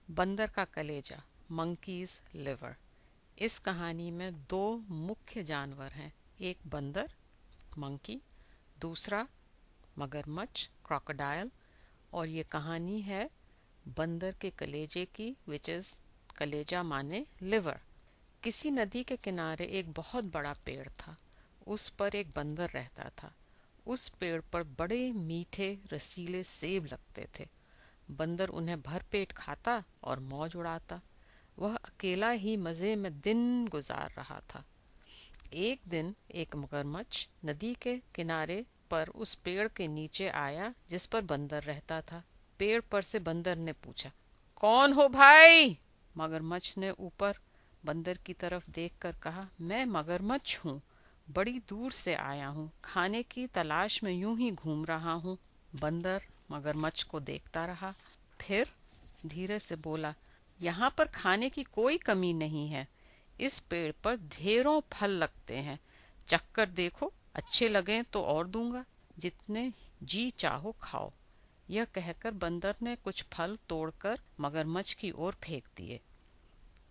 बंदर का कलेजा, मंकीज लिवर। इस कहानी में दो मुख्य जानवर हैं, एक बंदर मंकी, दूसरा मगरमच्छ क्रोकोडाइल। और ये कहानी है बंदर के कलेजे की, विच इज कलेजा माने लिवर। किसी नदी के किनारे एक बहुत बड़ा पेड़ था। उस पर एक बंदर रहता था। उस पेड़ पर बड़े मीठे रसीले सेब लगते थे। बंदर उन्हें भरपेट खाता और मौज उड़ाता। वह अकेला ही मजे में दिन गुजार रहा था। एक दिन एक मगरमच्छ नदी के किनारे पर उस पेड़ के नीचे आया जिस पर बंदर रहता था। पेड़ पर से बंदर ने पूछा, कौन हो भाई? मगरमच्छ ने ऊपर बंदर की तरफ देखकर कहा, मैं मगरमच्छ हूँ, बड़ी दूर से आया हूँ, खाने की तलाश में यूं ही घूम रहा हूँ। बंदर मगरमच्छ को देखता रहा, फिर धीरे से बोला, यहाँ पर खाने की कोई कमी नहीं है। इस पेड़ पर ढेरों फल लगते हैं, चक्कर देखो, अच्छे लगें तो और दूंगा, जितने जी चाहो खाओ। यह कहकर बंदर ने कुछ फल तोड़कर मगरमच्छ की ओर फेंक दिए।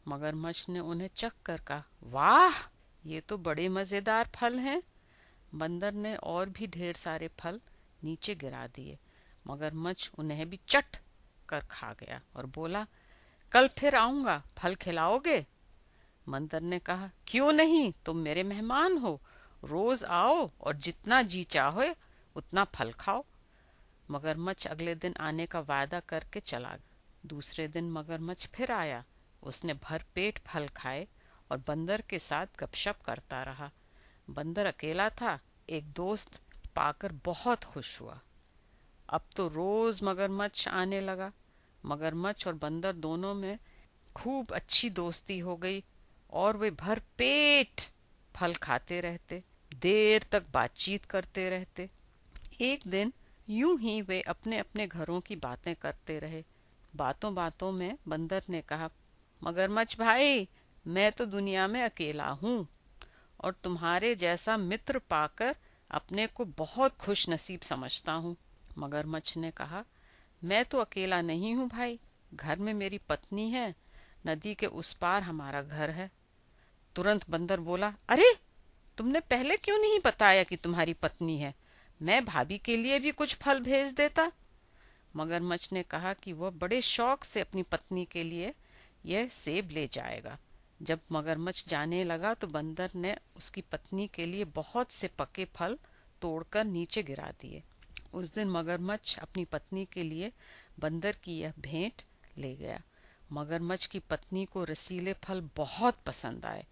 मगरमच्छ ने उन्हें चख कर कहा, वाह, ये तो बड़े मजेदार फल हैं। बंदर ने और भी ढेर सारे फल नीचे गिरा दिए। मगरमच्छ उन्हें भी चट कर खा गया और बोला, कल फिर आऊंगा, फल खिलाओगे? बंदर ने कहा, क्यों नहीं, तुम मेरे मेहमान हो, रोज आओ और जितना जी चाहो उतना फल खाओ। मगरमच्छ अगले दिन आने का वादा करके चला गया। दूसरे दिन मगरमच्छ फिर आया। उसने भरपेट फल खाए और बंदर के साथ गपशप करता रहा। बंदर अकेला था, एक दोस्त पाकर बहुत खुश हुआ। अब तो रोज मगरमच्छ आने लगा। मगरमच्छ और बंदर दोनों में खूब अच्छी दोस्ती हो गई और वे भर पेट फल खाते रहते, देर तक बातचीत करते रहते। एक दिन यूं ही वे अपने अपने घरों की बातें करते रहे। बातों बातों में बंदर ने कहा, मगरमच्छ भाई, मैं तो दुनिया में अकेला हूँ और तुम्हारे जैसा मित्र पाकर अपने को बहुत खुश नसीब समझता हूँ। मगरमच्छ ने कहा, मैं तो अकेला नहीं हूँ भाई, घर में मेरी पत्नी है, नदी के उस पार हमारा घर है। तुरंत बंदर बोला, अरे, तुमने पहले क्यों नहीं बताया कि तुम्हारी पत्नी है? मैं भाभी के लिए भी कुछ फल भेज देता। मगरमच्छ ने कहा कि वह बड़े शौक से अपनी पत्नी के लिए यह सेब ले जाएगा। जब मगरमच्छ जाने लगा तो बंदर ने उसकी पत्नी के लिए बहुत से पके फल तोड़कर नीचे गिरा दिए। उस दिन मगरमच्छ अपनी पत्नी के लिए बंदर की यह भेंट ले गया। मगरमच्छ की पत्नी को रसीले फल बहुत पसंद आए।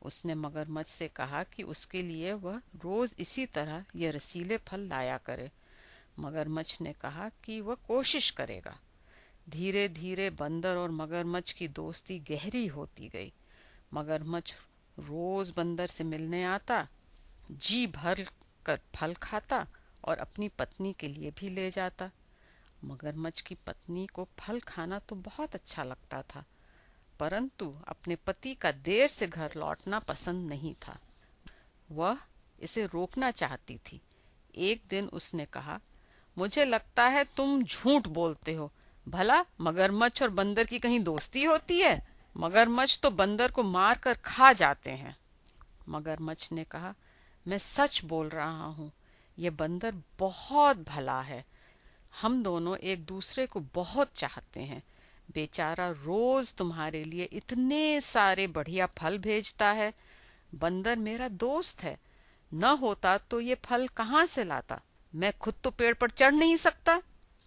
उसने मगरमच्छ से कहा कि उसके लिए वह रोज इसी तरह ये रसीले फल लाया करे। मगरमच्छ ने कहा कि वह कोशिश करेगा। धीरे धीरे बंदर और मगरमच्छ की दोस्ती गहरी होती गई। मगरमच्छ रोज बंदर से मिलने आता, जी भर कर फल खाता और अपनी पत्नी के लिए भी ले जाता। मगरमच्छ की पत्नी को फल खाना तो बहुत अच्छा लगता था, परंतु अपने पति का देर से घर लौटना पसंद नहीं था। वह इसे रोकना चाहती थी। एक दिन उसने कहा, मुझे लगता है तुम झूठ बोलते हो। भला मगरमच्छ और बंदर की कहीं दोस्ती होती है? मगरमच्छ तो बंदर को मार कर खा जाते हैं। मगरमच्छ ने कहा, मैं सच बोल रहा हूँ, ये बंदर बहुत भला है। हम दोनों एक दूसरे को बहुत चाहते हैं। बेचारा रोज तुम्हारे लिए इतने सारे बढ़िया फल भेजता है। बंदर मेरा दोस्त है, न होता तो ये फल कहाँ से लाता? मैं खुद तो पेड़ पर चढ़ नहीं सकता।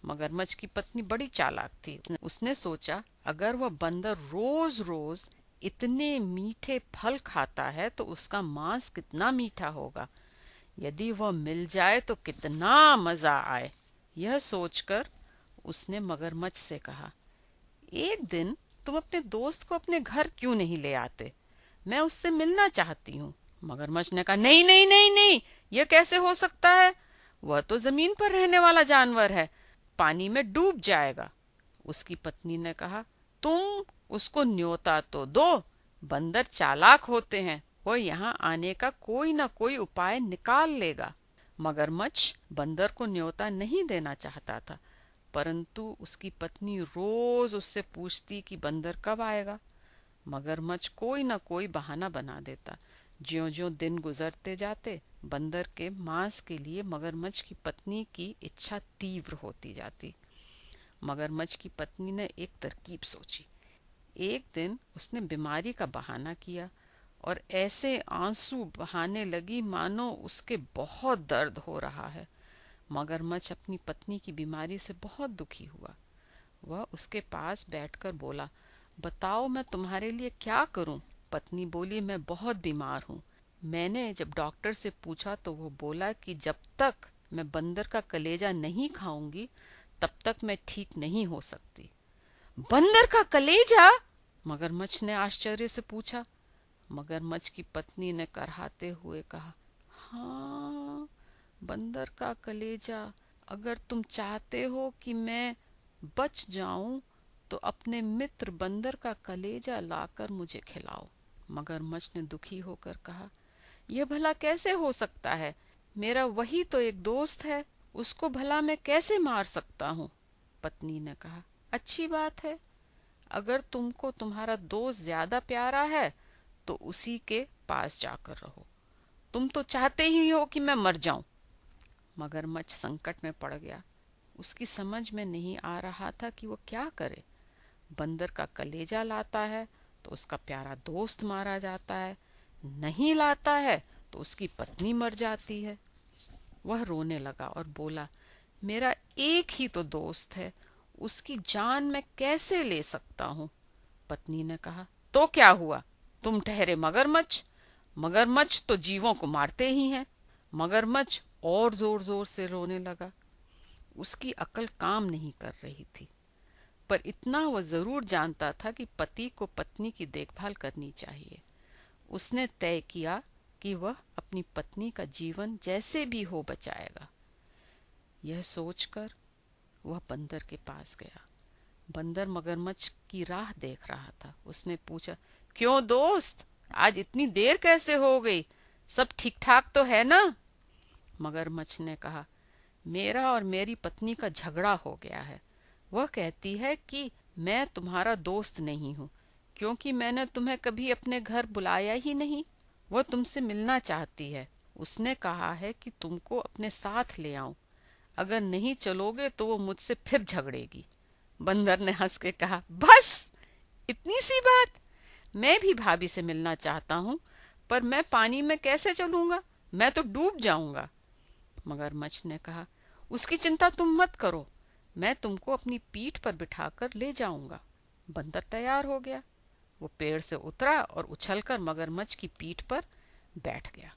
मगरमच्छ की पत्नी बड़ी चालाक थी। उसने सोचा, अगर वह बंदर रोज रोज इतने मीठे फल खाता है तो उसका मांस कितना मीठा होगा। यदि वह मिल जाए तो कितना मजा आए। यह सोचकर उसने मगरमच्छ से कहा, एक दिन तुम अपने दोस्त को अपने घर क्यों नहीं ले आते? मैं उससे मिलना चाहती हूँ। मगरमच्छ ने कहा, नहीं नहीं नहीं नहीं, यह कैसे हो सकता है? वह तो जमीन पर रहने वाला जानवर है, पानी में डूब जाएगा। उसकी पत्नी ने कहा, तुम उसको न्योता तो दो। बंदर चालाक होते हैं, वह यहाँ आने का कोई न कोई उपाय निकाल लेगा। मगरमच्छ बंदर को न्योता नहीं देना चाहता था, परंतु उसकी पत्नी रोज उससे पूछती कि बंदर कब आएगा। मगरमच्छ कोई न कोई बहाना बना देता। ज्यों-ज्यों दिन गुजरते जाते, बंदर के मांस के लिए मगरमच्छ की पत्नी की इच्छा तीव्र होती जाती। मगरमच्छ की पत्नी ने एक तरकीब सोची। एक दिन उसने बीमारी का बहाना किया और ऐसे आंसू बहाने लगी मानो उसके बहुत दर्द हो रहा है। मगरमच्छ अपनी पत्नी की बीमारी से बहुत दुखी हुआ। वह उसके पास बैठकर बोला, बताओ मैं तुम्हारे लिए क्या करूं? पत्नी बोली, मैं बहुत बीमार हूँ। मैंने जब डॉक्टर से पूछा तो वो बोला कि जब तक मैं बंदर का कलेजा नहीं खाऊंगी तब तक मैं ठीक नहीं हो सकती। बंदर का कलेजा? मगरमच्छ ने आश्चर्य से पूछा। मगरमच्छ की पत्नी ने करहाते हुए कहा, हाँ, बंदर का कलेजा। अगर तुम चाहते हो कि मैं बच जाऊं तो अपने मित्र बंदर का कलेजा लाकर मुझे खिलाओ। मगरमच्छ ने दुखी होकर कहा, यह भला कैसे हो सकता है? मेरा वही तो एक दोस्त है, उसको भला मैं कैसे मार सकता हूँ? पत्नी ने कहा, अच्छी बात है, अगर तुमको तुम्हारा दोस्त ज्यादा प्यारा है तो उसी के पास जाकर रहो। तुम तो चाहते ही हो कि मैं मर जाऊं। मगरमच्छ संकट में पड़ गया। उसकी समझ में नहीं आ रहा था कि वो क्या करे। बंदर का कलेजा लाता है तो उसका प्यारा दोस्त मारा जाता है, नहीं लाता है तो उसकी पत्नी मर जाती है। वह रोने लगा और बोला, मेरा एक ही तो दोस्त है, उसकी जान मैं कैसे ले सकता हूँ? पत्नी ने कहा, तो क्या हुआ? तुम ठहरे मगरमच्छ। मगरमच्छ तो जीवों को मारते ही हैं। मगरमच्छ और जोर जोर से रोने लगा। उसकी अकल काम नहीं कर रही थी, पर इतना वह जरूर जानता था कि पति को पत्नी की देखभाल करनी चाहिए। उसने तय किया कि वह अपनी पत्नी का जीवन जैसे भी हो बचाएगा। यह सोचकर वह बंदर के पास गया। बंदर मगरमच्छ की राह देख रहा था। उसने पूछा, क्यों दोस्त, आज इतनी देर कैसे हो गई? सब ठीक ठाक तो है ना? मगरमच्छ ने कहा, मेरा और मेरी पत्नी का झगड़ा हो गया है। वह कहती है कि मैं तुम्हारा दोस्त नहीं हूँ क्योंकि मैंने तुम्हें कभी अपने घर बुलाया ही नहीं। वह तुमसे मिलना चाहती है। उसने कहा है कि तुमको अपने साथ ले आऊं। अगर नहीं चलोगे तो वो मुझसे फिर झगड़ेगी। बंदर ने हंस के कहा, बस इतनी सी बात? मैं भी भाभी से मिलना चाहता हूँ, पर मैं पानी में कैसे चलूंगा? मैं तो डूब जाऊंगा। मगरमच्छ ने कहा, उसकी चिंता तुम मत करो, मैं तुमको अपनी पीठ पर बिठाकर ले जाऊंगा। बंदर तैयार हो गया। वो पेड़ से उतरा और उछलकर मगरमच्छ की पीठ पर बैठ गया।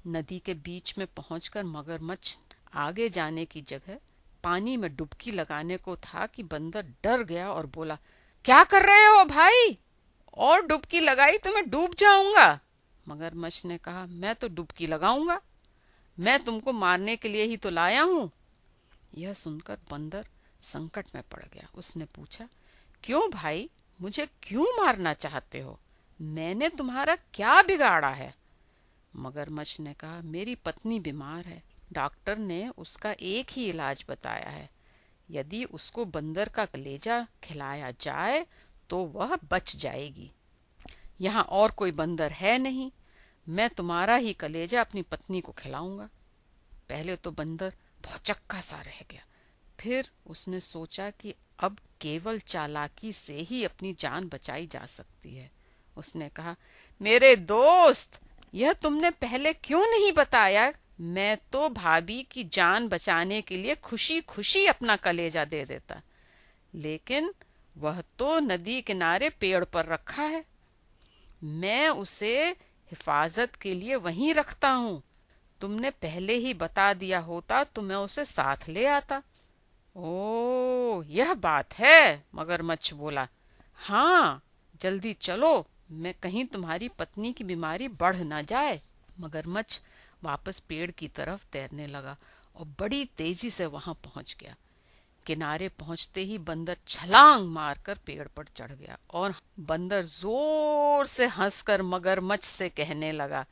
नदी के बीच में पहुंचकर मगरमच्छ आगे जाने की जगह पानी में डुबकी लगाने को था कि बंदर डर गया और बोला, क्या कर रहे हो भाई? और डुबकी लगाई तो मैं डूब जाऊंगा। मगरमच्छ ने कहा, मैं तो डुबकी लगाऊंगा, मैं तुमको मारने के लिए ही तो लाया हूँ। यह सुनकर बंदर संकट में पड़ गया। उसने पूछा, क्यों भाई, मुझे क्यों मारना चाहते हो? मैंने तुम्हारा क्या बिगाड़ा है? मगरमच्छ ने कहा, मेरी पत्नी बीमार है, डॉक्टर ने उसका एक ही इलाज बताया है। यदि उसको बंदर का कलेजा खिलाया जाए तो वह बच जाएगी। यहाँ और कोई बंदर है नहीं, मैं तुम्हारा ही कलेजा अपनी पत्नी को खिलाऊंगा। पहले तो बंदर भौचक्का सा रह गया, फिर उसने सोचा कि अब केवल चालाकी से ही अपनी जान बचाई जा सकती है। उसने कहा, मेरे दोस्त, यह तुमने पहले क्यों नहीं बताया? मैं तो भाभी की जान बचाने के लिए खुशी खुशी अपना कलेजा दे देता, लेकिन वह तो नदी किनारे पेड़ पर रखा है। मैं उसे हिफाजत के लिए वहीं रखता हूँ। तुमने पहले ही बता दिया होता तो मैं उसे साथ ले आता। ओ, यह बात है, मगरमच्छ बोला। हाँ, जल्दी चलो, मैं कहीं तुम्हारी पत्नी की बीमारी बढ़ ना जाए। मगरमच्छ वापस पेड़ की तरफ तैरने लगा और बड़ी तेजी से वहां पहुंच गया। किनारे पहुंचते ही बंदर छलांग मारकर पेड़ पर चढ़ गया और बंदर जोर से हंसकर मगरमच्छ से कहने लगा,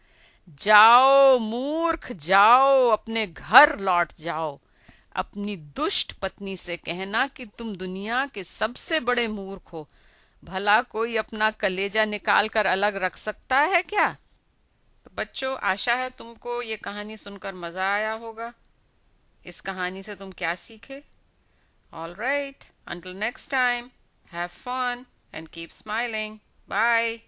जाओ मूर्ख, जाओ, अपने घर लौट जाओ। अपनी दुष्ट पत्नी से कहना कि तुम दुनिया के सबसे बड़े मूर्ख हो। भला कोई अपना कलेजा निकाल कर अलग रख सकता है क्या? तो बच्चों, आशा है तुमको ये कहानी सुनकर मजा आया होगा। इस कहानी से तुम क्या सीखे? All right, until next time, have fun and keep smiling. Bye.